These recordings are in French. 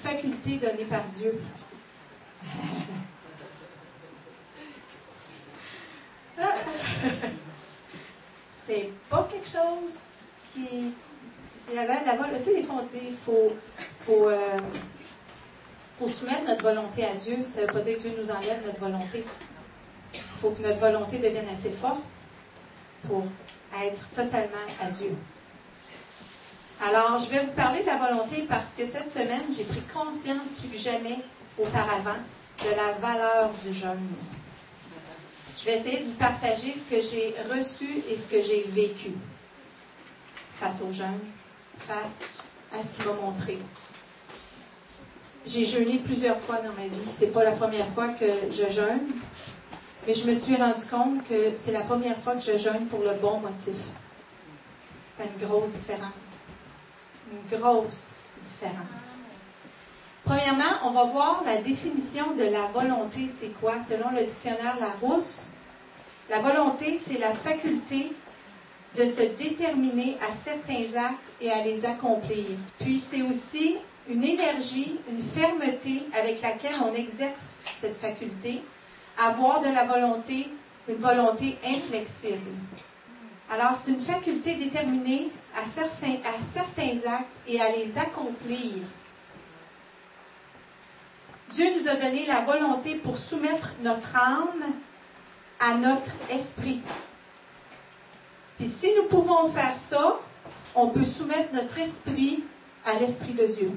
faculté donnée par Dieu. C'est pas quelque chose qui... Tu sais, des fois, on dit qu'il faut soumettre notre volonté à Dieu. Ça ne veut pas dire que Dieu nous enlève notre volonté. Il faut que notre volonté devienne assez forte pour être totalement à Dieu. Alors, je vais vous parler de la volonté parce que cette semaine, j'ai pris conscience plus que jamais auparavant de la valeur du jeûne. Je vais essayer de vous partager ce que j'ai reçu et ce que j'ai vécu face au jeûne, face à ce qu'il m'a montré. J'ai jeûné plusieurs fois dans ma vie. C'est pas la première fois que je jeûne, mais je me suis rendu compte que c'est la première fois que je jeûne pour le bon motif. Ça fait une grosse différence. Une grosse différence. Premièrement, on va voir la définition de la volonté, c'est quoi? Selon le dictionnaire Larousse, la volonté, c'est la faculté de se déterminer à certains actes et à les accomplir. Puis c'est aussi une énergie, une fermeté avec laquelle on exerce cette faculté, avoir de la volonté, une volonté inflexible. Alors, c'est une faculté déterminée à certains actes et à les accomplir. Dieu nous a donné la volonté pour soumettre notre âme à notre esprit. Puis si nous pouvons faire ça, on peut soumettre notre esprit à l'Esprit de Dieu.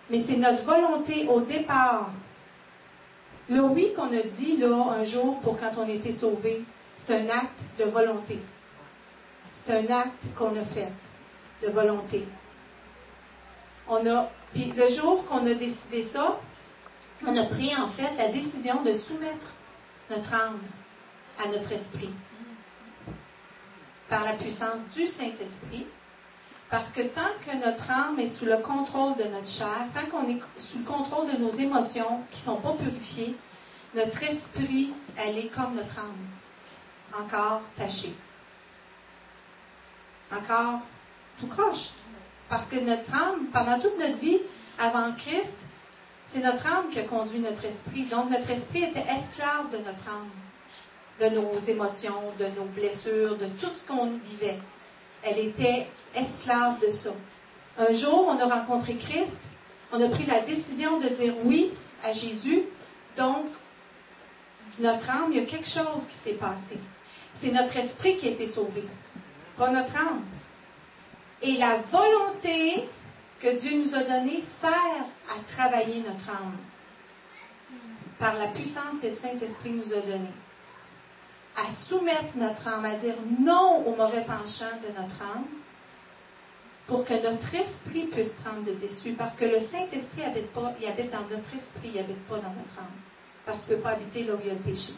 Mais c'est notre volonté au départ. Le oui qu'on a dit là, un jour pour quand on était sauvé, c'est un acte de volonté. C'est un acte qu'on a fait de volonté. Puis le jour qu'on a décidé ça, on a pris en fait la décision de soumettre notre âme à notre esprit. Par la puissance du Saint-Esprit. Parce que tant que notre âme est sous le contrôle de notre chair, tant qu'on est sous le contrôle de nos émotions qui ne sont pas purifiées, notre esprit, elle est comme notre âme. Encore tachée. Encore tout croche. Parce que notre âme, pendant toute notre vie, avant Christ, c'est notre âme qui a conduit notre esprit. Donc notre esprit était esclave de notre âme, de nos émotions, de nos blessures, de tout ce qu'on vivait. Elle était esclave de ça. Un jour, on a rencontré Christ, on a pris la décision de dire oui à Jésus. Donc, notre âme, il y a quelque chose qui s'est passé. C'est notre esprit qui a été sauvé, pas notre âme. Et la volonté que Dieu nous a donnée sert à travailler notre âme par la puissance que le Saint-Esprit nous a donnée. À soumettre notre âme, à dire non au mauvais penchant de notre âme pour que notre esprit puisse prendre le dessus. Parce que le Saint-Esprit habite pas, il habite dans notre esprit, il n'habite pas dans notre âme. Parce qu'il ne peut pas habiter là où il y a le péché.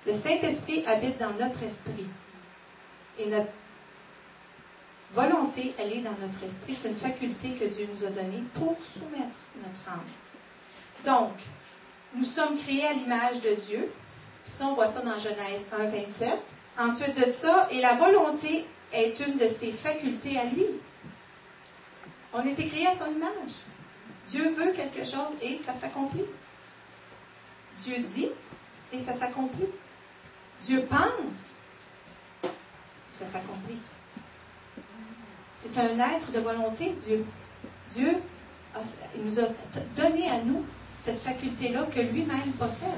Le Saint-Esprit habite dans notre esprit. Et notre volonté, elle est dans notre esprit. C'est une faculté que Dieu nous a donnée pour soumettre notre âme. Donc, nous sommes créés à l'image de Dieu. Puis ça, on voit ça dans Genèse 1, 27. Ensuite de ça, et la volonté est une de ses facultés à lui. On a été créés à son image. Dieu veut quelque chose et ça s'accomplit. Dieu dit et ça s'accomplit. Dieu pense et ça s'accomplit. C'est un être de volonté, Dieu. Dieu il nous a donné à nous cette faculté-là que lui-même possède.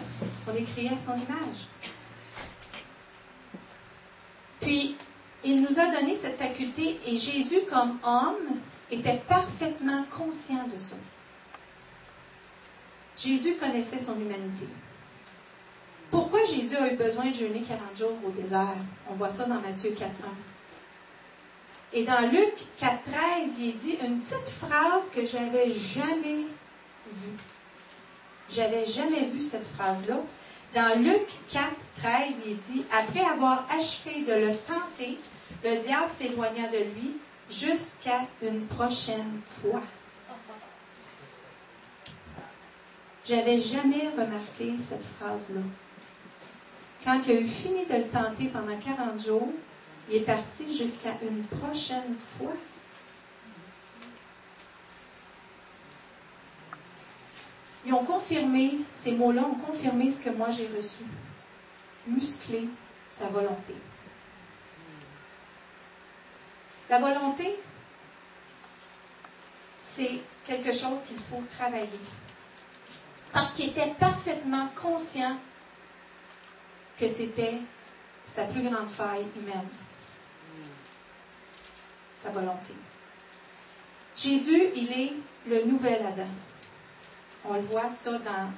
On est créé à son image. Puis, il nous a donné cette faculté et Jésus, comme homme, était parfaitement conscient de ça. Jésus connaissait son humanité. Pourquoi Jésus a eu besoin de jeûner 40 jours au désert? On voit ça dans Matthieu 4.1. Et dans Luc 4.13, il est dit une petite phrase que j'avais jamais vue. J'avais jamais vu cette phrase-là. Dans Luc 4.13, il dit « Après avoir achevé de le tenter, le diable s'éloigna de lui jusqu'à une prochaine fois. » J'avais jamais remarqué cette phrase-là. Quand il a eu fini de le tenter pendant 40 jours, il est parti jusqu'à une prochaine fois. Ils ont confirmé, ces mots-là ont confirmé ce que moi j'ai reçu. Muscler sa volonté. La volonté, c'est quelque chose qu'il faut travailler. Parce qu'il était parfaitement conscient que c'était sa plus grande faille humaine. Sa volonté. Jésus, il est le nouvel Adam. On le voit ça dans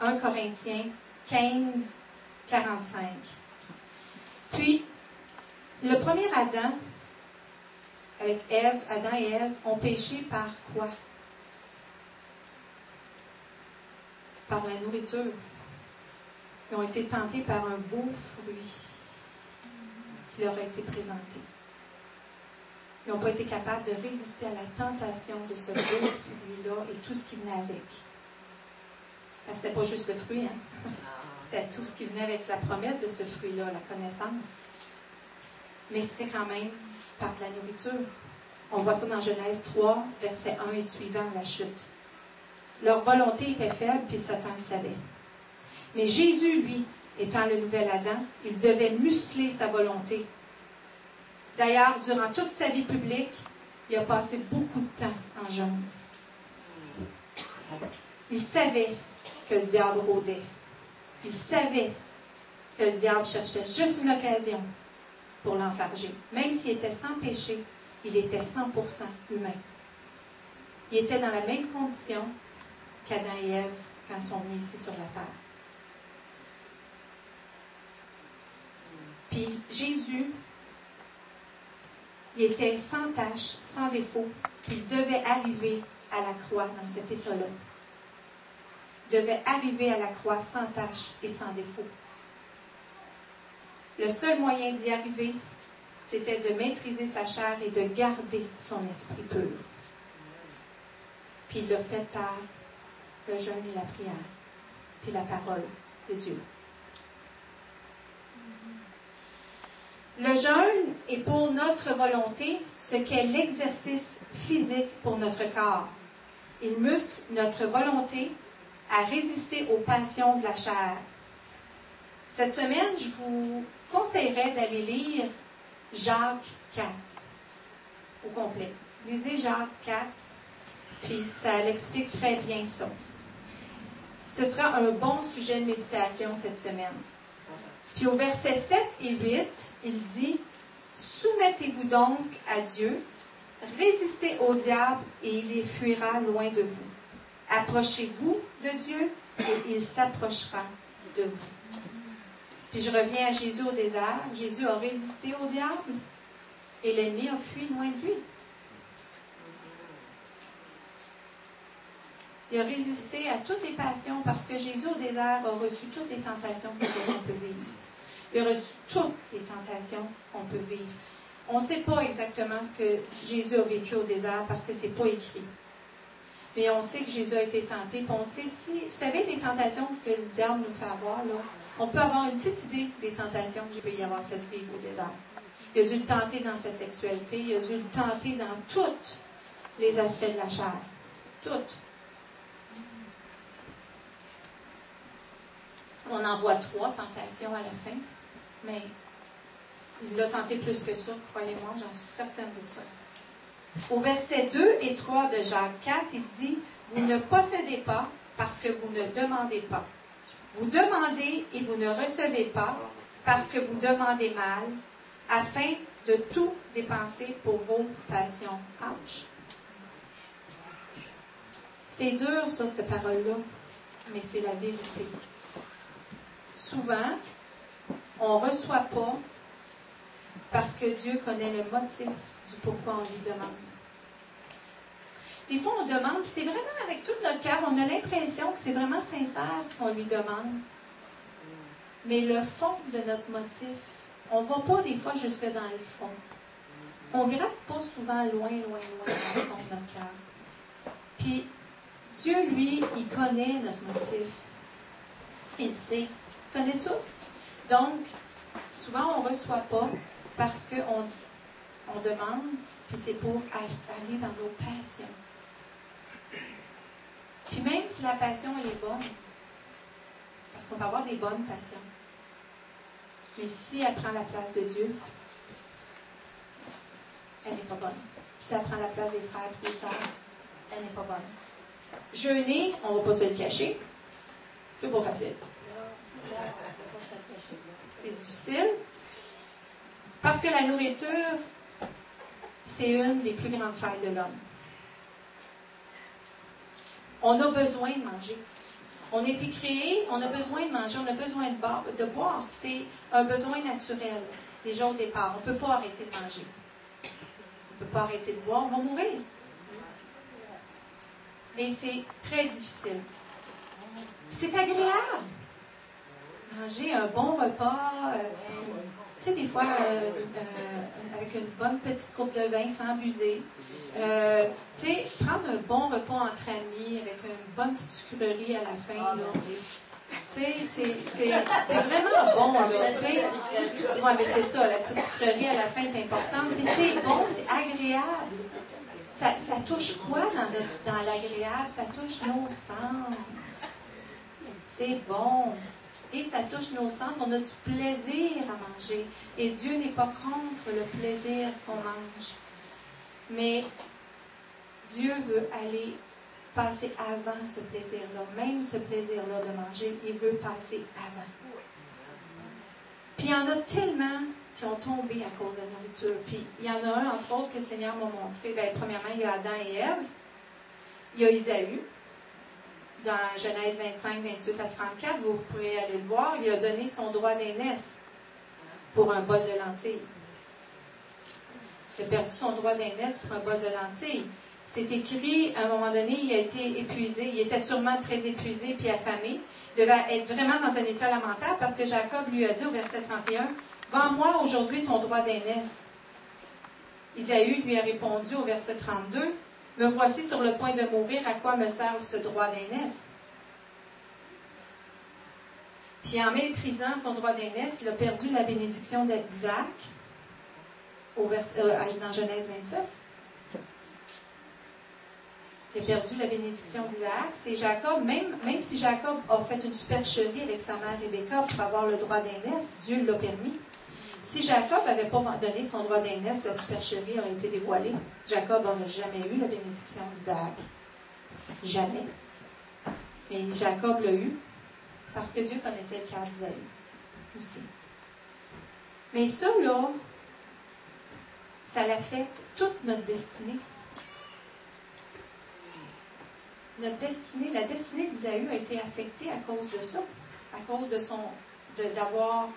1 Corinthiens 15, 45. Puis, le premier Adam, avec Ève, Adam et Ève, ont péché par quoi? Par la nourriture. Ils ont été tentés par un beau fruit qui leur a été présenté. Ils n'ont pas été capables de résister à la tentation de ce beau fruit-là et tout ce qui venait avec. Ce n'était pas juste le fruit, hein? C'était tout ce qui venait avec la promesse de ce fruit-là, la connaissance. Mais c'était quand même par la nourriture. On voit ça dans Genèse 3, verset 1 et suivant, la chute. Leur volonté était faible, puis Satan le savait. Mais Jésus, lui, étant le nouvel Adam, il devait muscler sa volonté. D'ailleurs, durant toute sa vie publique, il a passé beaucoup de temps en jeûne. Il savait que le diable rôdait. Il savait que le diable cherchait juste une occasion pour l'enfarger. Même s'il était sans péché, il était 100% humain. Il était dans la même condition qu'Adam et Ève quand ils sont venus ici sur la terre. Puis Jésus, il était sans tache, sans défaut. Il devait arriver à la croix dans cet état-là. Il devait arriver à la croix sans tache et sans défaut. Le seul moyen d'y arriver, c'était de maîtriser sa chair et de garder son esprit pur. Puis il l'a fait par le jeûne et la prière, puis la parole de Dieu. Le jeûne est pour notre volonté ce qu'est l'exercice physique pour notre corps. Il muscle notre volonté à résister aux passions de la chair. Cette semaine, je vous conseillerais d'aller lire Jacques 4 au complet. Lisez Jacques 4, puis ça l'explique très bien ça. Ce sera un bon sujet de méditation cette semaine. Puis au verset 7 et 8, il dit « Soumettez-vous donc à Dieu, résistez au diable et il fuira loin de vous. Approchez-vous de Dieu et il s'approchera de vous. » Puis je reviens à Jésus au désert. Jésus a résisté au diable et l'ennemi a fui loin de lui. Il a résisté à toutes les passions parce que Jésus au désert a reçu toutes les tentations qu'on peut vivre. Il a reçu toutes les tentations qu'on peut vivre. On ne sait pas exactement ce que Jésus a vécu au désert parce que ce n'est pas écrit. Mais on sait que Jésus a été tenté. Puis on sait si, vous savez, les tentations que le diable nous fait avoir, là, on peut avoir une petite idée des tentations qu'il peut y avoir fait vivre au désert. Il a dû le tenter dans sa sexualité. Il a dû le tenter dans tous les aspects de la chair. Toutes. On en voit 3 tentations à la fin, mais il l'a tenté plus que ça, croyez-moi, j'en suis certaine de ça. Au verset 2 et 3 de Jacques 4, il dit « Vous ne possédez pas parce que vous ne demandez pas. Vous demandez et vous ne recevez pas parce que vous demandez mal, afin de tout dépenser pour vos passions. » Ouch! C'est dur, ça, cette parole-là, mais c'est la vérité. Souvent, on ne reçoit pas parce que Dieu connaît le motif du pourquoi on lui demande. Des fois, on demande, puis c'est vraiment avec tout notre cœur, on a l'impression que c'est vraiment sincère ce qu'on lui demande. Mais le fond de notre motif, on ne va pas des fois jusque dans le fond. On ne gratte pas souvent loin dans le fond de notre cœur. Puis, Dieu, lui, il connaît notre motif. Il sait. Il connaît tout. Donc, souvent, on ne reçoit pas parce qu'on demande, puis c'est pour aller dans nos passions. si la passion, elle est bonne. Parce qu'on peut avoir des bonnes passions. Mais si elle prend la place de Dieu, elle n'est pas bonne. Si elle prend la place des frères et des sœurs, elle n'est pas bonne. Jeûner, on ne va pas se le cacher. C'est pas facile. C'est difficile. Parce que la nourriture, c'est une des plus grandes failles de l'homme. On a besoin de manger. On a été créé, on a besoin de manger, on a besoin de boire. C'est un besoin naturel, déjà au départ. On ne peut pas arrêter de manger. On ne peut pas arrêter de boire, on va mourir. Et c'est très difficile. C'est agréable. Manger un bon repas, tu sais, des fois, avec une bonne petite coupe de vin sans abuser. Tu sais, prendre un bon repas entre amis avec une bonne petite sucrerie à la fin, là. Tu sais, c'est vraiment bon, là. Tu sais, ouais, mais c'est ça, la petite sucrerie à la fin est importante. Mais c'est bon, c'est agréable. Ça touche quoi dans l'agréable? Ça touche nos sens. C'est bon. Et ça touche nos sens. On a du plaisir à manger. Et Dieu n'est pas contre le plaisir qu'on mange. Mais Dieu veut aller passer avant ce plaisir-là. Même ce plaisir-là de manger, il veut passer avant. Puis il y en a tellement qui ont tombé à cause de la nourriture. Puis il y en a un, entre autres, que le Seigneur m'a montré. Bien, premièrement, il y a Adam et Ève. Il y a Isaü. Dans Genèse 25, 28 à 34, vous pourrez aller le voir, il a donné son droit d'aînesse pour un bol de lentilles. Il a perdu son droit d'aînesse pour un bol de lentilles. C'est écrit, à un moment donné, il a été épuisé, il était sûrement très épuisé puis affamé. Il devait être vraiment dans un état lamentable parce que Jacob lui a dit au verset 31, « Vends-moi aujourd'hui ton droit d'aînesse. » Isaü lui a répondu au verset 32, « Me voici sur le point de mourir, à quoi me sert ce droit d'aînesse? » Puis en méprisant son droit d'aînesse, il a perdu la bénédiction d'Isaac dans Genèse 27. Il a perdu la bénédiction d'Isaac. C'est Jacob, même si Jacob a fait une supercherie avec sa mère Rebecca pour avoir le droit d'aînesse, Dieu l'a permis. Si Jacob n'avait pas donné son droit d'aînesse, la supercherie aurait été dévoilée. Jacob n'aurait jamais eu la bénédiction d'Isaac. Jamais. Mais Jacob l'a eu parce que Dieu connaissait le cœur d'Isaïe aussi. Mais ça, là, ça affecte toute notre destinée. Notre destinée, la destinée d'Isaïe a été affectée à cause de ça, à cause d'avoir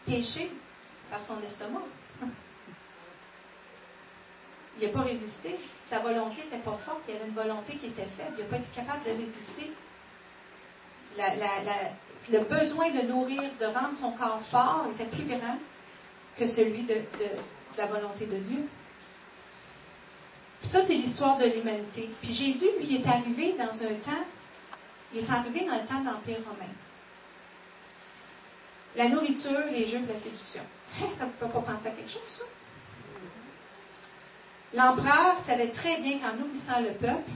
péché par son estomac. Il n'a pas résisté. Sa volonté n'était pas forte. Il avait une volonté qui était faible. Il n'a pas été capable de résister. Le besoin de nourrir, de rendre son corps fort était plus grand que celui de la volonté de Dieu. Puis ça, c'est l'histoire de l'humanité. Puis Jésus, lui, est arrivé dans un temps, il est arrivé dans le temps de l'Empire romain. La nourriture, les jeux, la séduction. Ça ne peut pas penser à quelque chose, ça? L'empereur savait très bien qu'en nourrissant le peuple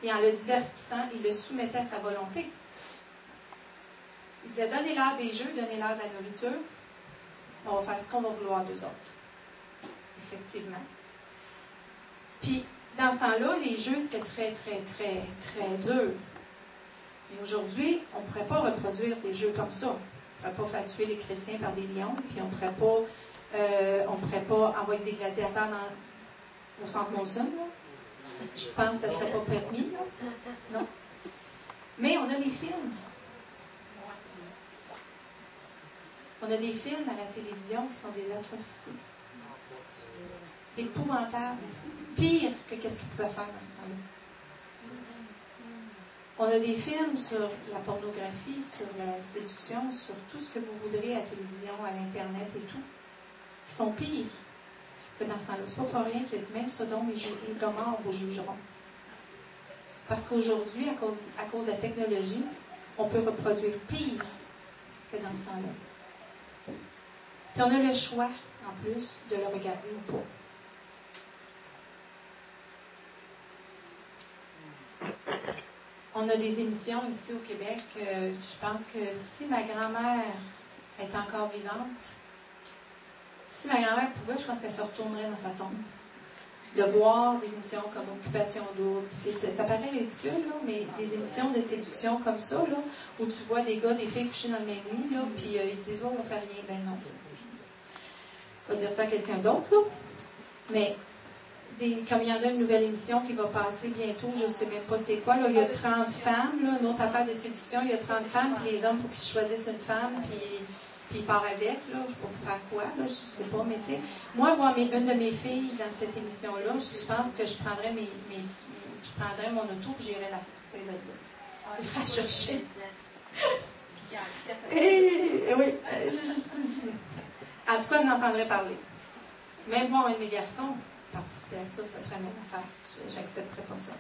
et en le divertissant, il le soumettait à sa volonté. Il disait, donnez-leur des jeux, donnez-leur de la nourriture. On va faire ce qu'on va vouloir d'eux autres. Effectivement. Puis, dans ce temps-là, les jeux, c'était très, très, très, très dur. Mais aujourd'hui, on ne pourrait pas reproduire des jeux comme ça. On ne pourrait pas faire tuer les chrétiens par des lions, puis on ne pourrait pas envoyer des gladiateurs au centre Molson. Là. Je pense que ça ne serait pas permis. Là. Non. Mais on a des films. On a des films à la télévision qui sont des atrocités. Épouvantables. Pire que qu'est-ce qu'ils pouvaient faire dans ce temps-là. On a des films sur la pornographie, sur la séduction, sur tout ce que vous voudrez à la télévision, à l'Internet et tout, qui sont pires que dans ce temps-là. C'est pas pour rien qu'il a dit même Sodome et Gomorrhe vous jugeront. Parce qu'aujourd'hui, à cause de la technologie, on peut reproduire pire que dans ce temps-là. Puis on a le choix, en plus, de le regarder ou pas. On a des émissions ici au Québec. Je pense que si ma grand-mère est encore vivante, si ma grand-mère pouvait, je pense qu'elle se retournerait dans sa tombe. De voir des émissions comme Occupation Double. Ça paraît ridicule, là, mais des émissions de séduction comme ça, là, où tu vois des gars, des filles couchés dans le même lit, là, puis ils disent, oh, on fait rien. Ben non. Je vais dire ça à quelqu'un d'autre, là. Mais, comme il y en a une nouvelle émission qui va passer bientôt, je ne sais même pas c'est quoi, là, il y a 30 femmes, là, une autre affaire de séduction, il y a 30 femmes, puis les hommes, il faut qu'ils choisissent une femme, puis il part avec, là, je ne sais pas pour faire quoi, là, je ne sais pas, mais tu sais, moi, voir une de mes filles dans cette émission-là, je pense que je prendrais mon auto, puis j'irais la sortir de là. La chercher. Oui. En tout cas, on entendrait parler. Même voir un de mes garçons participer à ça, ça ferait la même affaire. J'accepterais pas ça.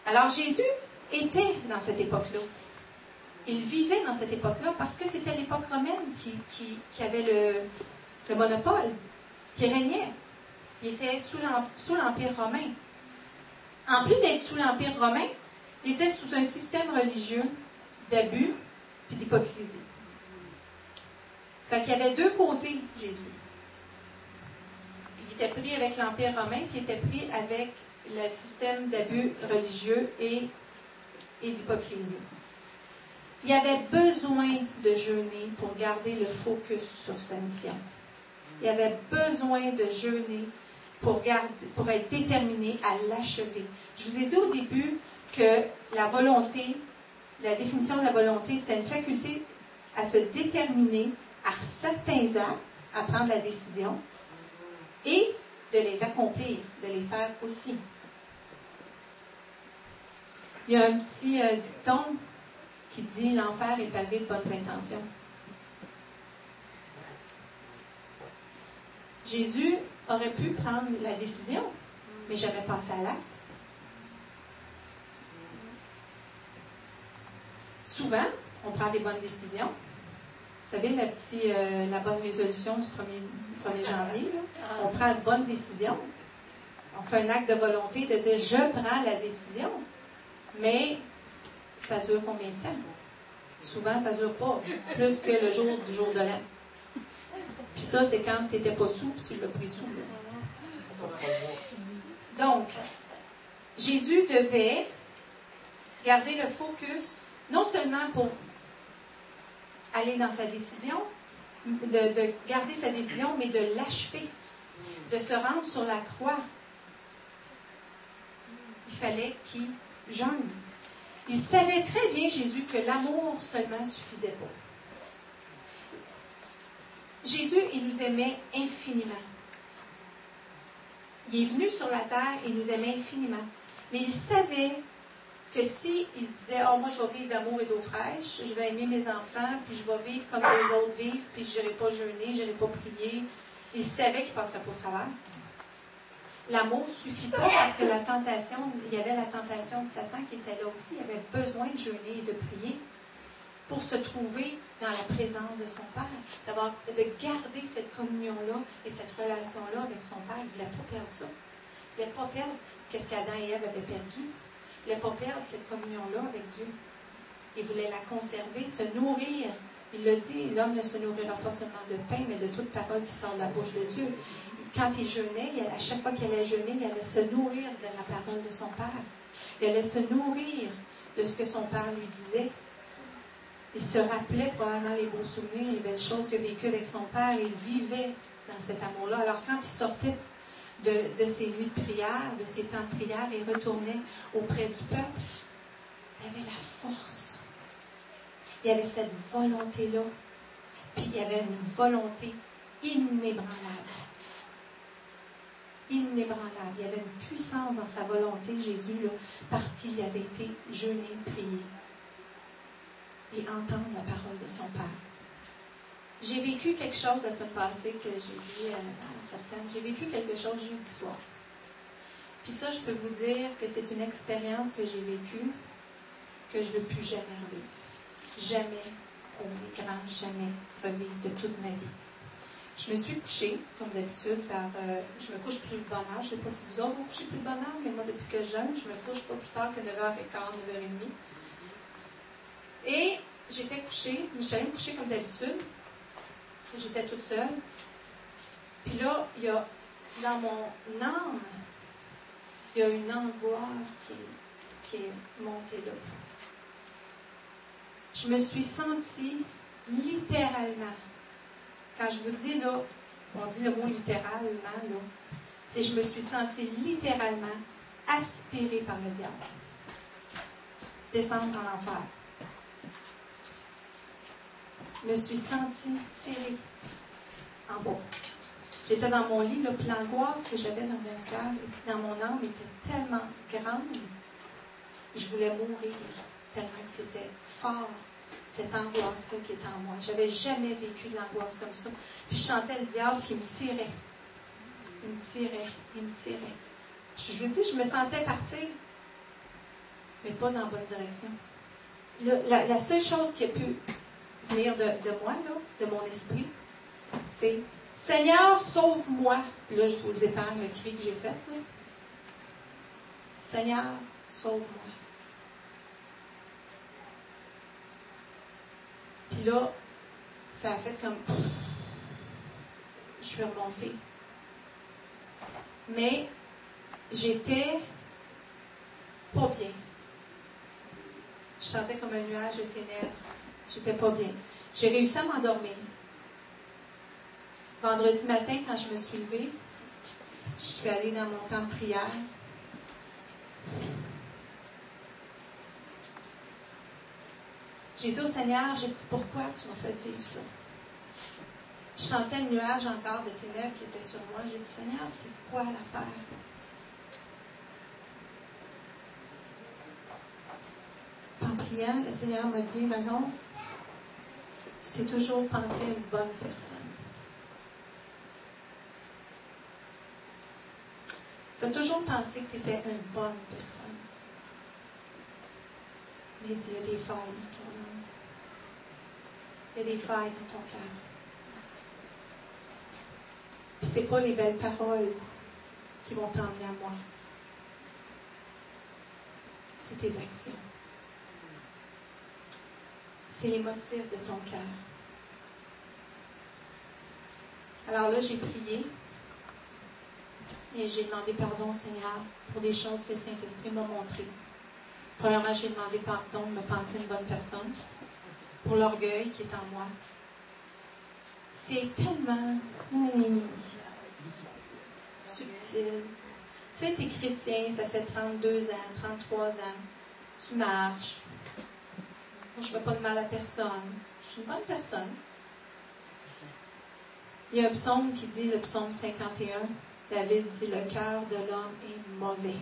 Alors, Jésus était dans cette époque-là. Il vivait dans cette époque-là parce que c'était l'époque romaine qui avait le monopole, qui régnait. Il était sous l'Empire romain. En plus d'être sous l'Empire romain, il était sous un système religieux d'abus et d'hypocrisie. Fait qu'il y avait deux côtés, Jésus. Il était pris avec l'Empire romain, qui était pris avec le système d'abus religieux et d'hypocrisie. Il avait besoin de jeûner pour garder le focus sur sa mission. Il avait besoin de jeûner pour être déterminé à l'achever. Je vous ai dit au début que la volonté, la définition de la volonté, c'était une faculté à se déterminer à certains actes, à prendre la décision, et de les accomplir, de les faire aussi. Il y a un petit dicton qui dit « L'enfer est pavé de bonnes intentions ». Jésus aurait pu prendre la décision, mais jamais passer à l'acte. Souvent, on prend des bonnes décisions. Vous savez, la bonne résolution du 1er janvier, là, on prend une bonne décision. On fait un acte de volonté de dire « je prends la décision ». Mais ça dure combien de temps? Souvent, ça ne dure pas plus que le jour du jour de l'an. Puis ça, c'est quand tu n'étais pas sous, puis tu l'as pris sous. Donc, Jésus devait garder le focus, non seulement pour aller dans sa décision, de garder sa décision, mais de l'achever, de se rendre sur la croix. Il fallait qu'il jeûne. Il savait très bien, Jésus, que l'amour seulement ne suffisait pas. Jésus, il nous aimait infiniment. Il est venu sur la terre et il nous aimait infiniment. Mais il savait que si il se disait « Oh, moi, je vais vivre d'amour et d'eau fraîche, je vais aimer mes enfants, puis je vais vivre comme les autres vivent, puis je n'irai pas jeûner, je n'irai pas prier », il savait qu'il ne passerait pas au travers. L'amour ne suffit pas parce que la tentation, il y avait la tentation de Satan qui était là aussi. Il avait besoin de jeûner et de prier pour se trouver dans la présence de son Père. D'abord, de garder cette communion-là et cette relation-là avec son Père. Il ne voulait pas perdre ça. Il ne voulait pas perdre ce qu'Adam et Ève avaient perdu. Il ne voulait pas perdre cette communion-là avec Dieu. Il voulait la conserver, se nourrir. Il l'a dit, l'homme ne se nourrira pas seulement de pain, mais de toute parole qui sort de la bouche de Dieu. Quand il jeûnait, à chaque fois qu'il allait jeûner, il allait se nourrir de la parole de son Père. Il allait se nourrir de ce que son Père lui disait. Il se rappelait probablement les beaux souvenirs, les belles choses qu'il a vécues avec son Père. Il vivait dans cet amour-là. Alors quand il sortait de ses nuits de prière, de ses temps de prière, et retournait auprès du peuple, il avait la force. Il avait cette volonté-là. Puis il y avait une volonté inébranlable. Inébranlable. Il y avait une puissance dans sa volonté, Jésus, là, parce qu'il avait été jeûné, prié et entendre la parole de son Père. J'ai vécu quelque chose la semaine passée que j'ai dit à certaines. J'ai vécu quelque chose jeudi soir. Puis ça, je peux vous dire que c'est une expérience que j'ai vécue que je ne veux plus jamais revivre. Jamais, au grand jamais revivre de toute ma vie. Je me suis couchée, comme d'habitude, je me couche plus de bonne heure. Je ne sais pas si vous autres vous couchez plus de bonne heure, mais moi, depuis que je jeune, je me couche pas plus tard que 9h15, 9h30. Et j'étais couchée, je suis allée me coucher comme d'habitude. J'étais toute seule. Puis là, il y a, dans mon âme, il y a une angoisse qui est montée là. Je me suis sentie littéralement, quand je vous dis là, on dit le mot littéralement, là, c'est je me suis sentie littéralement aspirée par le diable. Descendre en enfer. Je me suis sentie tirée en bas. J'étais dans mon lit, là, puis l'angoisse que j'avais dans mon cœur, dans mon âme, était tellement grande, je voulais mourir, tellement que c'était fort, cette angoisse-là qui était en moi. Je n'avais jamais vécu de l'angoisse comme ça. Puis je sentais le diable qui me tirait. Il me tirait, il me tirait. Je vous dis, je me sentais partir, mais pas dans la bonne direction. La seule chose qui a pu venir de moi, là, de mon esprit, c'est « Seigneur, sauve-moi ». Là, je vous épargne le cri que j'ai fait. Là. « Seigneur, sauve-moi ». Puis là, ça a fait comme... Je suis remontée. Mais j'étais pas bien. Je sentais comme un nuage de ténèbres. J'étais pas bien. J'ai réussi à m'endormir. Vendredi matin, quand je me suis levée, je suis allée dans mon temps de prière. J'ai dit au Seigneur, j'ai dit, pourquoi tu m'as fait vivre ça? Je sentais le nuage encore de ténèbres qui était sur moi. J'ai dit, Seigneur, c'est quoi l'affaire? En priant, le Seigneur m'a dit, Manon, tu t'es toujours pensé à une bonne personne. Tu as toujours pensé que tu étais une bonne personne. Mais il dit, il y a des failles dans ton âme. Il y a des failles dans ton cœur. Puis ce n'est pas les belles paroles qui vont t'emmener à moi. C'est tes actions. C'est les motifs de ton cœur. Alors là, j'ai prié et j'ai demandé pardon au Seigneur pour des choses que le Saint-Esprit m'a montrées. Premièrement, j'ai demandé pardon de me penser une bonne personne, pour l'orgueil qui est en moi. C'est tellement subtil. Tu sais, tu es chrétien, ça fait 32 ans, 33 ans, tu marches. Moi, je ne fais pas de mal à personne. Je suis une bonne personne. Il y a un psaume qui dit, le psaume 51, David dit, le cœur de l'homme est mauvais.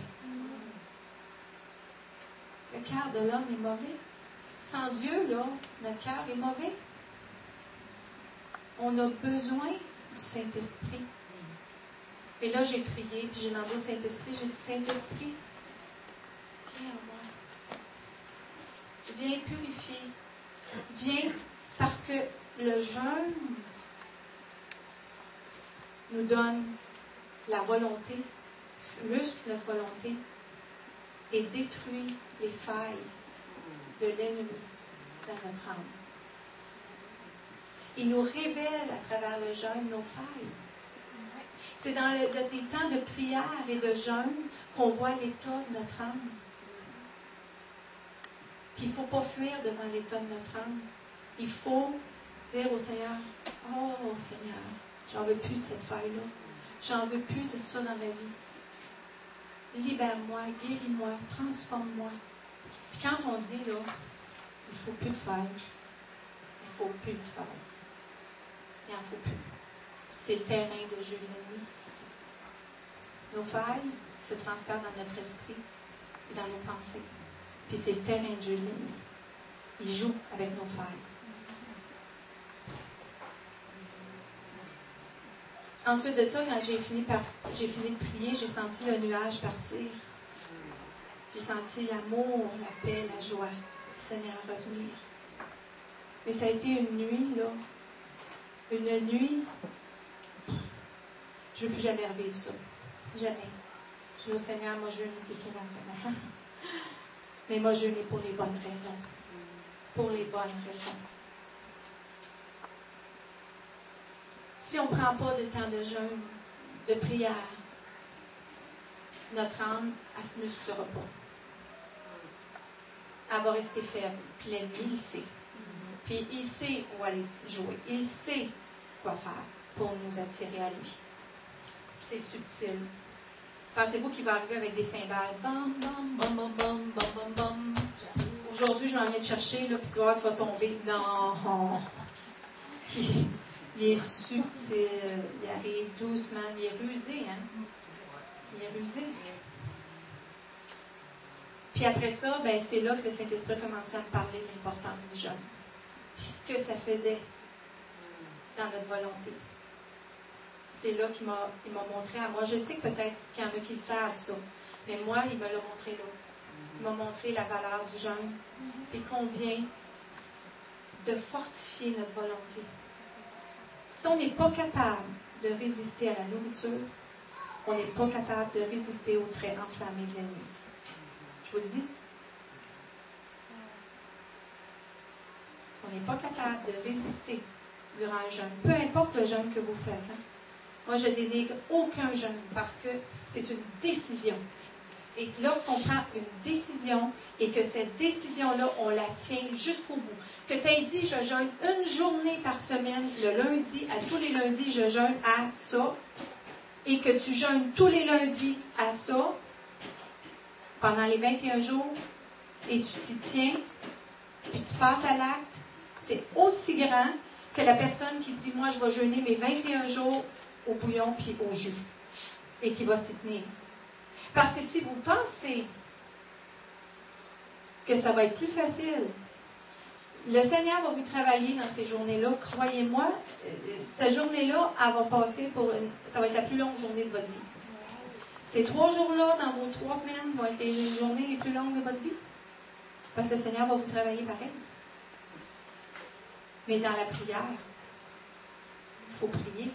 Le cœur de l'homme est mauvais. Sans Dieu, là, notre cœur est mauvais. On a besoin du Saint-Esprit. Et là, j'ai prié, puis j'ai demandé au Saint-Esprit, j'ai dit, Saint-Esprit, viens en moi. Viens purifier. Viens, parce que le jeûne nous donne la volonté, muscle notre volonté, et détruit les failles de l'ennemi dans notre âme. Il nous révèle à travers le jeûne nos failles. C'est dans les temps de prière et de jeûne qu'on voit l'état de notre âme. Puis il ne faut pas fuir devant l'état de notre âme. Il faut dire au Seigneur, oh Seigneur, j'en veux plus de cette faille-là. J'en veux plus de tout ça dans ma vie. Libère-moi, guéris-moi, transforme-moi. Puis quand on dit, là, il ne faut plus de faille, il ne faut plus de faille. Il n'en faut plus. C'est le terrain de jeu de l'ennemi. Nos failles se transfèrent dans notre esprit et dans nos pensées. Puis c'est le terrain de jeu de l'ennemi. Il joue avec nos failles. Ensuite de ça, quand j'ai fini de prier, j'ai senti le nuage partir. J'ai senti l'amour, la paix, la joie du Seigneur revenir. Mais ça a été une nuit, là. Une nuit Je ne veux plus jamais revivre ça. Jamais. Je dis au Seigneur, moi, je jeûne plus souvent, Seigneur. Mais moi, je jeûne pour les bonnes raisons. Pour les bonnes raisons. Si on ne prend pas de temps de jeûne, de prière, notre âme, elle ne se musclera pas. Elle va rester faible. Puis l'ennemi, il sait. Puis il sait où aller jouer. Il sait quoi faire pour nous attirer à lui. C'est subtil. Pensez-vous qu'il va arriver avec des cymbales? Bam, bam, bam, bam, bam, bam, bam, bam. Aujourd'hui, je m'en viens te chercher, là, puis tu vas voir, tu vas tomber. Non! Il est subtil. Il arrive doucement. Il est rusé, hein? Il est rusé. Puis après ça, ben, c'est là que le Saint-Esprit a commencé à me parler de l'importance du jeûne. Puis ce que ça faisait dans notre volonté. C'est là qu'il m'a montré à moi. Je sais que peut-être qu'il y en a qui le savent, ça. Mais moi, il me l'a montré là. Il m'a montré la valeur du jeûne. Et combien de fortifier notre volonté. Si on n'est pas capable de résister à la nourriture, on n'est pas capable de résister aux traits enflammés de l'ennemi. Je vous le dis. Si on n'est pas capable de résister durant un jeûne, peu importe le jeûne que vous faites, hein, moi je dénigre aucun jeûne parce que c'est une décision. Et lorsqu'on prend une décision et que cette décision-là, on la tient jusqu'au bout, que tu aies dit, je jeûne une journée par semaine, le lundi, à tous les lundis, je jeûne à ça, et que tu jeûnes tous les lundis à ça, pendant les 21 jours, et tu t'y tiens, puis tu passes à l'acte, c'est aussi grand que la personne qui dit, moi, je vais jeûner mes 21 jours au bouillon puis au jus, et qui va s'y tenir. Parce que si vous pensez que ça va être plus facile, le Seigneur va vous travailler dans ces journées-là. Croyez-moi, cette journée-là, elle va passer ça va être la plus longue journée de votre vie. Ces 3 jours-là, dans vos 3 semaines, vont être les journées les plus longues de votre vie. Parce que le Seigneur va vous travailler pareil. Mais dans la prière, il faut prier.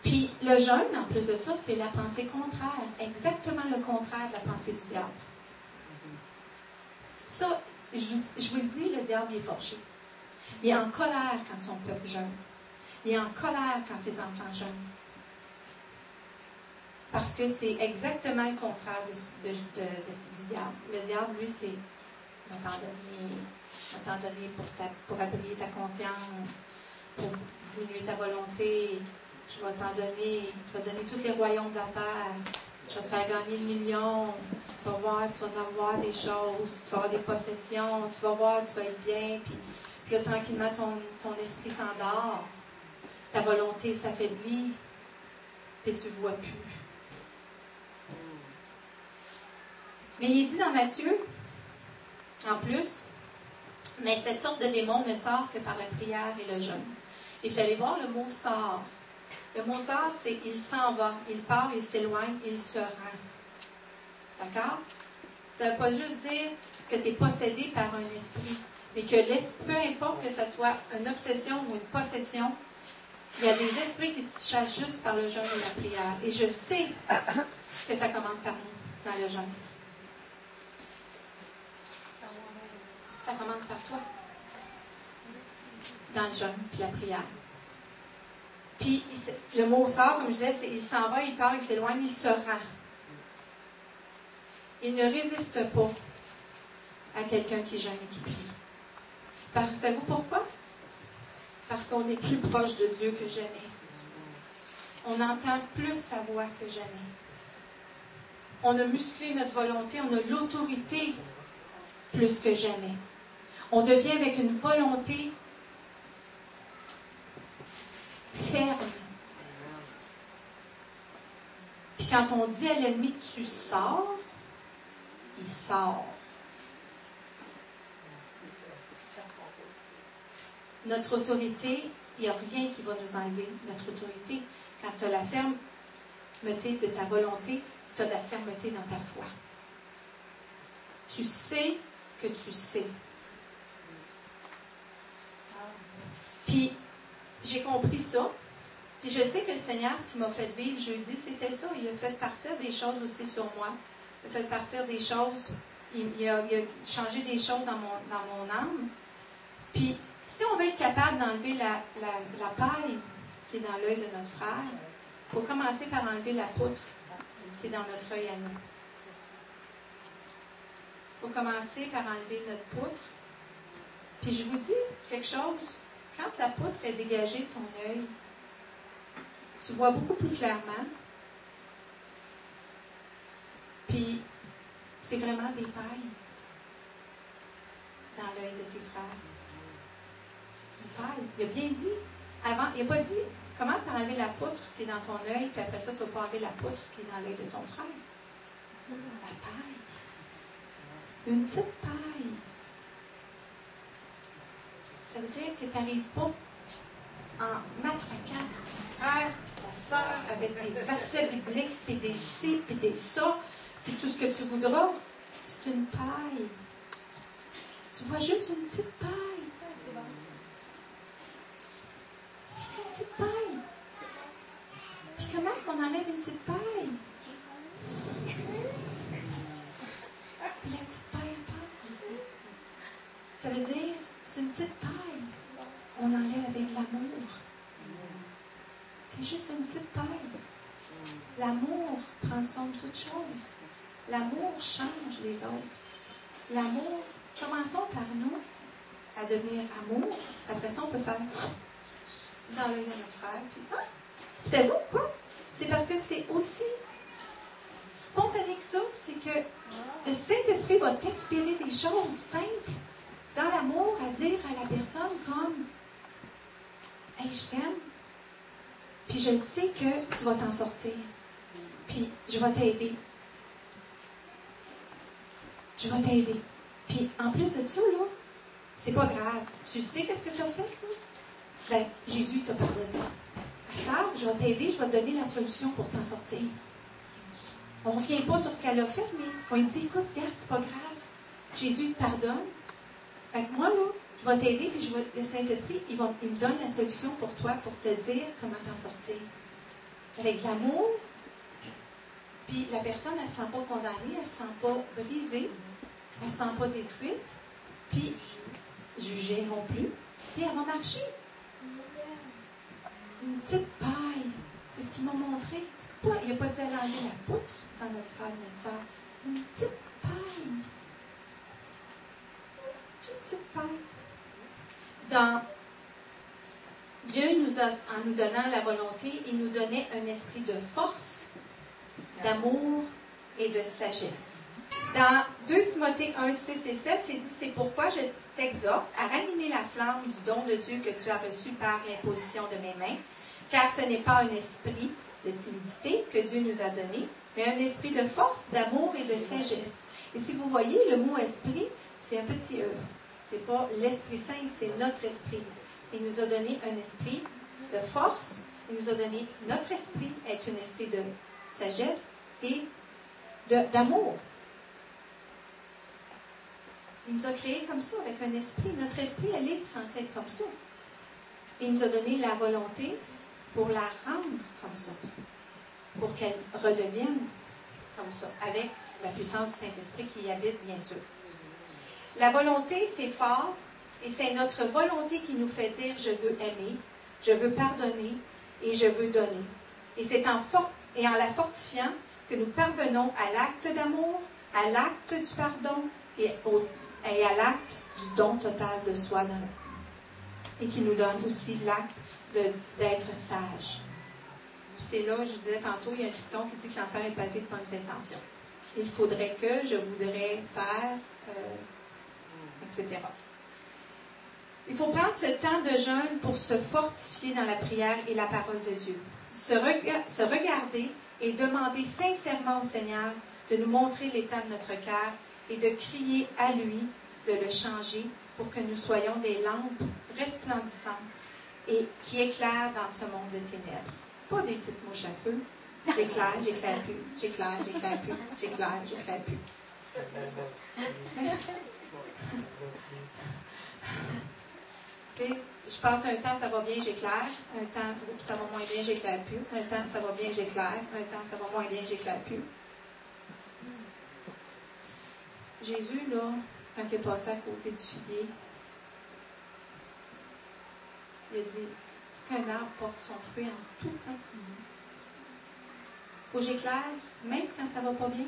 Puis le jeûne, en plus de ça, c'est la pensée contraire. Exactement le contraire de la pensée du diable. Ça, je vous le dis, le diable est forgé. Il est en colère quand son peuple jeûne. Il est en colère quand ses enfants jeûnent. Parce que c'est exactement le contraire du diable. Le diable, lui, c'est « va t'en donner pour abbriller ta conscience, pour diminuer ta volonté. Je vais t'en donner, je vais donner tous les royaumes de la terre. Je vais te faire gagner le million. Tu vas voir, tu vas en avoir des choses. Tu vas avoir des possessions. Tu vas voir, tu vas être bien. Puis là, tranquillement, ton esprit s'endort. Ta volonté s'affaiblit. Puis tu ne vois plus. Mais il est dit dans Matthieu, en plus, mais cette sorte de démon ne sort que par la prière et le jeûne. Et je suis allée voir le mot « sort ». Le mot « sort », c'est « il s'en va ». Il part, il s'éloigne, il se rend. D'accord? Ça ne veut pas juste dire que tu es possédé par un esprit, mais que l'esprit, peu importe que ce soit une obsession ou une possession, il y a des esprits qui se chassent juste par le jeûne et la prière. Et je sais que ça commence par nous, dans le jeûne. Ça commence par toi. Dans le jeûne puis la prière. Puis le mot sort, comme je disais, c'est il s'en va, il part, il s'éloigne, il se rend. Il ne résiste pas à quelqu'un qui jeûne et qui prie. Savez-vous pourquoi? Parce qu'on est plus proche de Dieu que jamais. On entend plus sa voix que jamais. On a musclé notre volonté, on a l'autorité plus que jamais. On devient avec une volonté ferme. Puis quand on dit à l'ennemi « tu sors », il sort. Notre autorité, il n'y a rien qui va nous enlever notre autorité. Quand tu as la fermeté de ta volonté, tu as de la fermeté dans ta foi. Tu sais que tu sais. Puis, J'ai compris ça. Puis je sais que le Seigneur, ce qui m'a fait vivre jeudi, c'était ça. Il a fait partir des choses aussi sur moi. Il a fait partir des choses. Il a changé des choses dans mon âme. Puis, si on veut être capable d'enlever la paille qui est dans l'œil de notre frère, il faut commencer par enlever la poutre qui est dans notre œil à nous. Il faut commencer par enlever notre poutre. Puis je vous dis quelque chose. Quand la poutre est dégagée de ton œil, tu vois beaucoup plus clairement. Puis, c'est vraiment des pailles dans l'œil de tes frères. Une paille. Il a bien dit. Avant, il n'a pas dit, commence par enlever la poutre qui est dans ton œil, puis après ça, tu vas pas enlever la poutre qui est dans l'œil de ton frère. La paille. Une petite paille. Ça veut dire que tu n'arrives pas en matraquant ton frère et ta soeur avec des versets bibliques, puis des ci, puis des ça, puis tout ce que tu voudras. C'est une paille. Tu vois juste une petite paille. Une petite paille. Puis comment on enlève une petite paille? Puis la petite paille part. Ça veut dire, c'est une petite paille. On enlève avec l'amour. C'est juste une petite paille. L'amour transforme toutes choses. L'amour change les autres. L'amour, commençons par nous à devenir amour. Après ça, on peut faire dans l'œil de notre frère. Puis, Puis savez-vous quoi? C'est parce que c'est aussi spontané que ça. C'est que le Saint-Esprit va t'inspirer des choses simples dans l'amour à dire à la personne comme « Hey, je t'aime. Puis je sais que tu vas t'en sortir. Puis je vais t'aider. Je vais t'aider. Puis en plus de ça, là, c'est pas grave. Tu sais qu'est-ce que tu as fait, là? Ben, Jésus t'a pardonné. À cette heure, je vais t'aider, je vais te donner la solution pour t'en sortir. On ne revient pas sur ce qu'elle a fait, mais on lui dit, écoute, regarde, c'est pas grave. Jésus te pardonne. Fait que moi, là, je vais t'aider, puis le Saint-Esprit, il me donne la solution pour toi, pour te dire comment t'en sortir. Avec l'amour, puis la personne, elle ne se sent pas condamnée, elle ne se sent pas brisée, elle ne se sent pas détruite, puis jugée non plus, puis elle va marcher. Une petite paille, c'est ce qu'il m'a montré. Il n'a pas dit d'aller enlever la poutre quand notre frère, notre soeur. Une petite paille. Une petite paille. Dieu en nous donnant la volonté, il nous donnait un esprit de force, d'amour et de sagesse. Dans 2 Timothée 1, 6 et 7, c'est dit, c'est pourquoi je t'exhorte à ranimer la flamme du don de Dieu que tu as reçu par l'imposition de mes mains, car ce n'est pas un esprit de timidité que Dieu nous a donné, mais un esprit de force, d'amour et de sagesse. Et si vous voyez, le mot esprit, c'est un petit E. C'est pas l'Esprit Saint, c'est notre esprit. Il nous a donné un esprit de force, il nous a donné notre esprit, être un esprit de sagesse et d'amour. Il nous a créés comme ça, avec un esprit. Notre esprit, elle est censée être comme ça. Il nous a donné la volonté pour la rendre comme ça, pour qu'elle redevienne comme ça, avec la puissance du Saint-Esprit qui y habite, bien sûr. La volonté, c'est fort, et c'est notre volonté qui nous fait dire « je veux aimer, je veux pardonner et je veux donner ». Et c'est en la fortifiant que nous parvenons à l'acte d'amour, à l'acte du pardon et à l'acte du don total de soi dans la... et qui nous donne aussi l'acte d'être sage. C'est là, je disais tantôt, il y a un dicton qui dit que l'enfer est pavé de bonnes intentions. Il faudrait que, je voudrais faire, etc. Il faut prendre ce temps de jeûne pour se fortifier dans la prière et la parole de Dieu. Se regarder et demander sincèrement au Seigneur de nous montrer l'état de notre cœur et de crier à lui de le changer pour que nous soyons des lampes resplendissantes et qui éclairent dans ce monde de ténèbres. Pas des petites mouches à feu. J'éclaire, j'éclaire plus. J'éclaire, j'éclaire plus. J'éclaire, j'éclaire plus. Tu sais, je passe un temps, ça va bien, j'éclaire. Un temps, ça va moins bien, j'éclaire plus. Un temps, ça va bien, j'éclaire. Un temps, ça va moins bien, j'éclaire plus. Jésus, là, quand il est passé à côté du figuier, il a dit qu'un arbre porte son fruit en tout temps. Faut que j'éclaire, même quand ça va pas bien.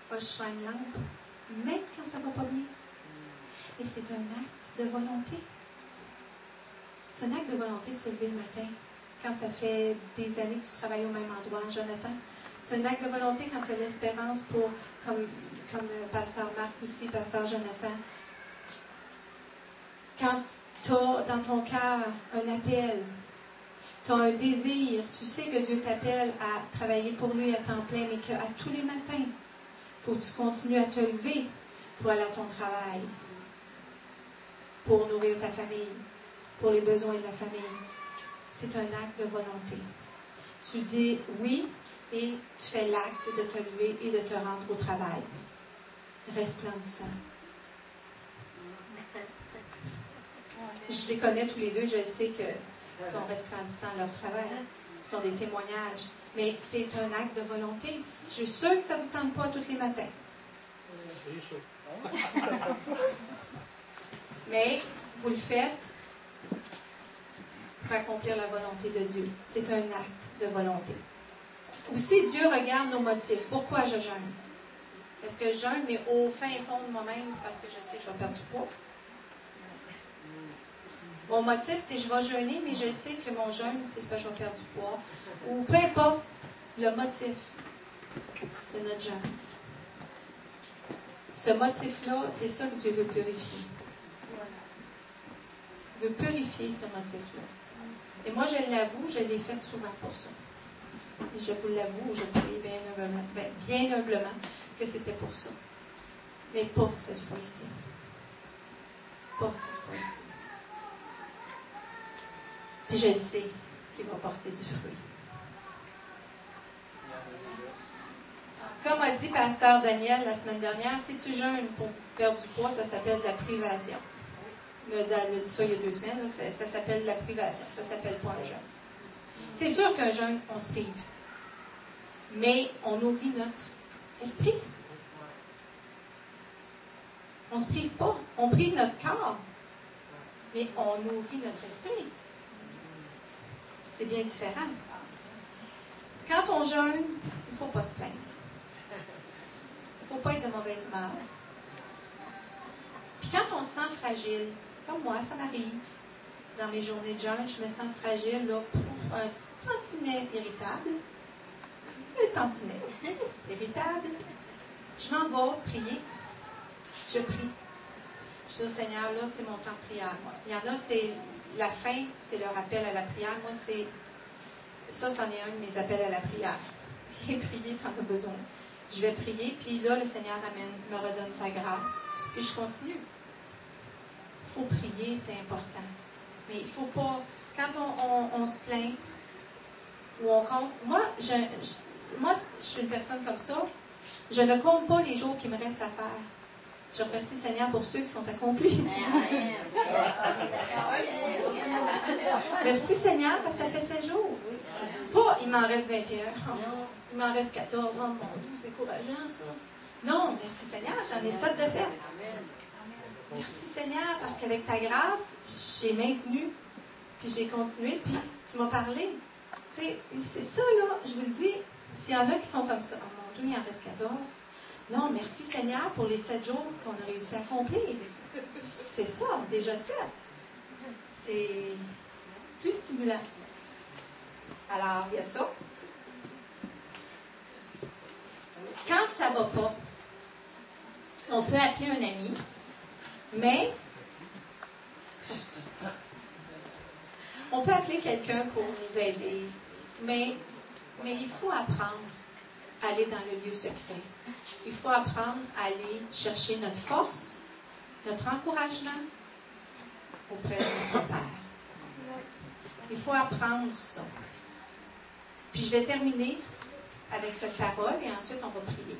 Faut que je sois une lampe, même quand ça va pas bien. Et c'est un acte de volonté. C'est un acte de volonté de se lever le matin. Quand ça fait des années que tu travailles au même endroit, Jonathan. C'est un acte de volonté quand tu as l'espérance pour, comme Pasteur Marc aussi, Pasteur Jonathan. Quand tu as dans ton cœur un appel, tu as un désir, tu sais que Dieu t'appelle à travailler pour lui à temps plein, mais qu'à tous les matins, il faut que tu continues à te lever pour aller à ton travail, pour nourrir ta famille, pour les besoins de la famille. C'est un acte de volonté. Tu dis oui et tu fais l'acte de te lever et de te rendre au travail. Resplendissant. Je les connais tous les deux, je sais qu'ils sont resplendissants à leur travail. Ce sont des témoignages. Mais c'est un acte de volonté. Je suis sûre que ça ne vous tente pas tous les matins. Mais vous le faites pour accomplir la volonté de Dieu. C'est un acte de volonté. Aussi, Dieu regarde nos motifs. Pourquoi je jeûne? Est-ce que je jeûne, mais au fin fond de moi-même, c'est parce que je sais que je vais perdre du poids? Mon motif, c'est que je vais jeûner, mais je sais que mon jeûne, c'est parce que je vais perdre du poids. Ou peu importe le motif de notre jeûne. Ce motif-là, c'est ça que Dieu veut purifier. Il veut purifier ce motif-là. Et moi, je l'avoue, je l'ai fait souvent pour ça. Et je vous l'avoue, je prie bien humblement que c'était pour ça. Mais pas cette fois-ci. Pas cette fois-ci. Puis je sais qu'il va porter du fruit. Comme a dit Pasteur Daniel la semaine dernière, si tu jeûnes pour perdre du poids, ça s'appelle de la privation. Il a dit ça il y a 2 semaines, là, ça s'appelle de la privation. Ça ne s'appelle pas un jeûne. C'est sûr qu'un jeûne, on se prive. Mais on nourrit notre esprit. On ne se prive pas. On prive notre corps. Mais on nourrit notre esprit. C'est bien différent. Quand on jeûne, il ne faut pas se plaindre. Il ne faut pas être de mauvaise humeur. Puis quand on se sent fragile, comme moi, ça m'arrive, dans mes journées de jeûne, je me sens fragile, là, un petit tantinet irritable. Un tantinet irritable. Je m'en vais prier. Je prie. Je dis au Seigneur, là, c'est mon temps de prière. Moi. Il y en a, c'est la fin, c'est leur appel à la prière. Moi, c'est ça, c'en est un de mes appels à la prière. Viens prier, t'en as besoin. Je vais prier, puis là, le Seigneur me redonne sa grâce. Puis je continue. Il faut prier, c'est important. Mais il ne faut pas, quand on se plaint, ou on compte, moi, je suis une personne comme ça, je ne compte pas les jours qui me restent à faire. Je remercie Seigneur pour ceux qui sont accomplis. Merci Seigneur, parce que ça fait 7 jours. Pas, il m'en reste 21. Il m'en reste 14. Oh mon Dieu, c'est décourageant ça. Non, merci Seigneur, j'en ai 7 de fait. Merci Seigneur, parce qu'avec ta grâce, j'ai maintenu, puis j'ai continué, puis tu m'as parlé. Tu sais, c'est ça là, je vous le dis, s'il y en a qui sont comme ça, oh mon Dieu, il en reste 14. Non, merci Seigneur pour les 7 jours qu'on a réussi à accomplir. C'est ça, déjà 7. C'est plus stimulant. Alors, il y a ça. Quand ça ne va pas, on peut appeler un ami, mais on peut appeler quelqu'un pour nous aider, mais il faut apprendre à aller dans le lieu secret. Il faut apprendre à aller chercher notre force, notre encouragement auprès de notre Père. Il faut apprendre ça. Puis je vais terminer avec cette parole et ensuite on va prier.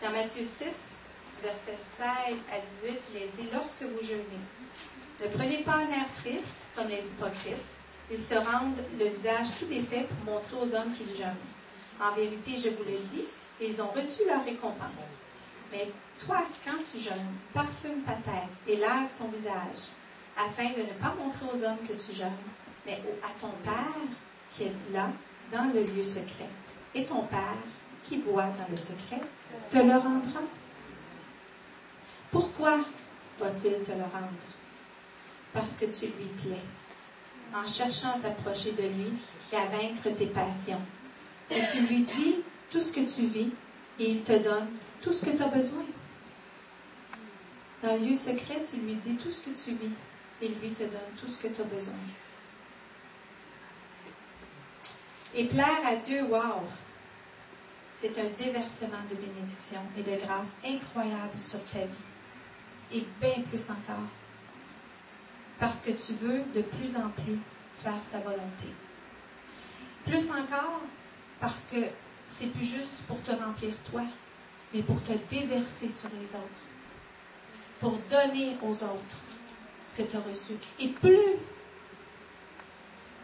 Dans Matthieu 6, du verset 16 à 18, il est dit, « Lorsque vous jeûnez, ne prenez pas un air triste, comme les hypocrites. Ils se rendent le visage tout défait pour montrer aux hommes qu'ils jeûnent. En vérité, je vous le dis, ils ont reçu leur récompense. Mais toi, quand tu jeûnes, parfume ta tête et lave ton visage, afin de ne pas montrer aux hommes que tu jeûnes, mais à ton Père qui est là, dans le lieu secret. Et ton Père, qui voit dans le secret, te le rendra. » Pourquoi doit-il te le rendre? Parce que tu lui plais, en cherchant à t'approcher de lui et à vaincre tes passions. Et tu lui dis tout ce que tu vis et il te donne tout ce que tu as besoin. Dans le lieu secret, tu lui dis tout ce que tu vis et lui te donne tout ce que tu as besoin. Et plaire à Dieu, wow! C'est un déversement de bénédiction et de grâce incroyable sur ta vie. Et bien plus encore. Parce que tu veux de plus en plus faire sa volonté. Plus encore, parce que c'est plus juste pour te remplir toi, mais pour te déverser sur les autres. Pour donner aux autres ce que tu as reçu. Et plus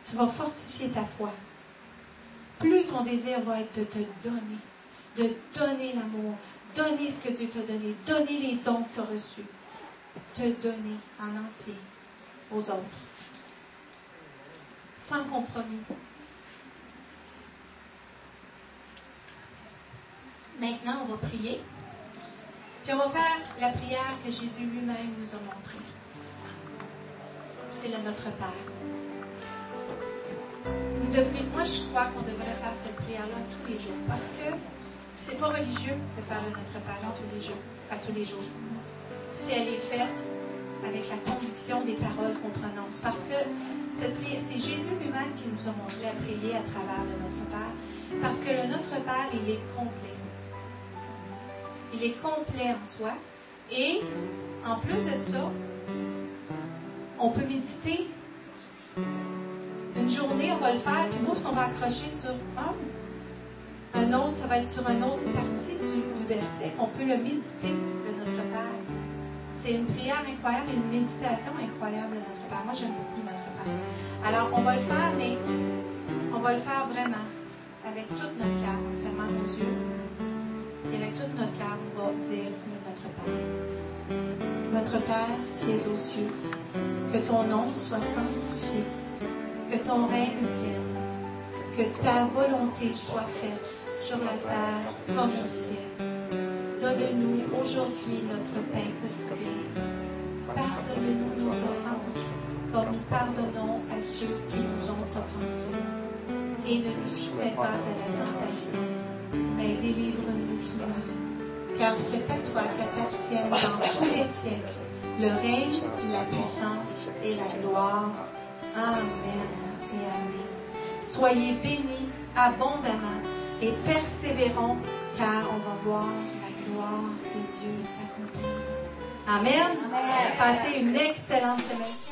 tu vas fortifier ta foi, plus ton désir va être de te donner. De donner l'amour, donner ce que Dieu t'a donné, donner les dons que tu as reçus. Te donner en entier aux autres. Sans compromis. Maintenant, on va prier. Puis on va faire la prière que Jésus lui-même nous a montrée. C'est le Notre Père. Moi, je crois qu'on devrait faire cette prière-là tous les jours. Parce que c'est pas religieux de faire le Notre Père à tous les jours. Si elle est faite avec la conviction des paroles qu'on prononce. Parce que cette prière, c'est Jésus lui-même qui nous a montré à prier à travers le Notre Père. Parce que le Notre Père, il est complet. Il est complet en soi. Et, en plus de ça, on peut méditer. Une journée, on va le faire, puis ouf, on va accrocher sur un autre, ça va être sur une autre partie du verset. On peut le méditer, le Notre Père. C'est une prière incroyable et une méditation incroyable, le Notre Père. Moi, j'aime beaucoup le Notre Père. Alors, on va le faire, mais on va le faire vraiment avec tout notre cœur, en fermant nos yeux. Et avec tout notre cœur, on va dire le Notre Père. Notre Père qui es aux cieux, que ton nom soit sanctifié, que ton règne vienne, que ta volonté soit faite sur la terre comme au ciel. Donne-nous aujourd'hui notre pain quotidien. Pardonne-nous nos offenses, comme nous pardonnons à ceux qui nous ont offensés. Et ne nous soumets pas à la tentation, mais délivre-nous du mal. Car c'est à toi qu'appartiennent dans tous les siècles le règne, la puissance et la gloire. Amen et amen. Soyez bénis abondamment et persévérons, car on va voir la gloire de Dieu s'accomplir. Amen. Passez une excellente semaine.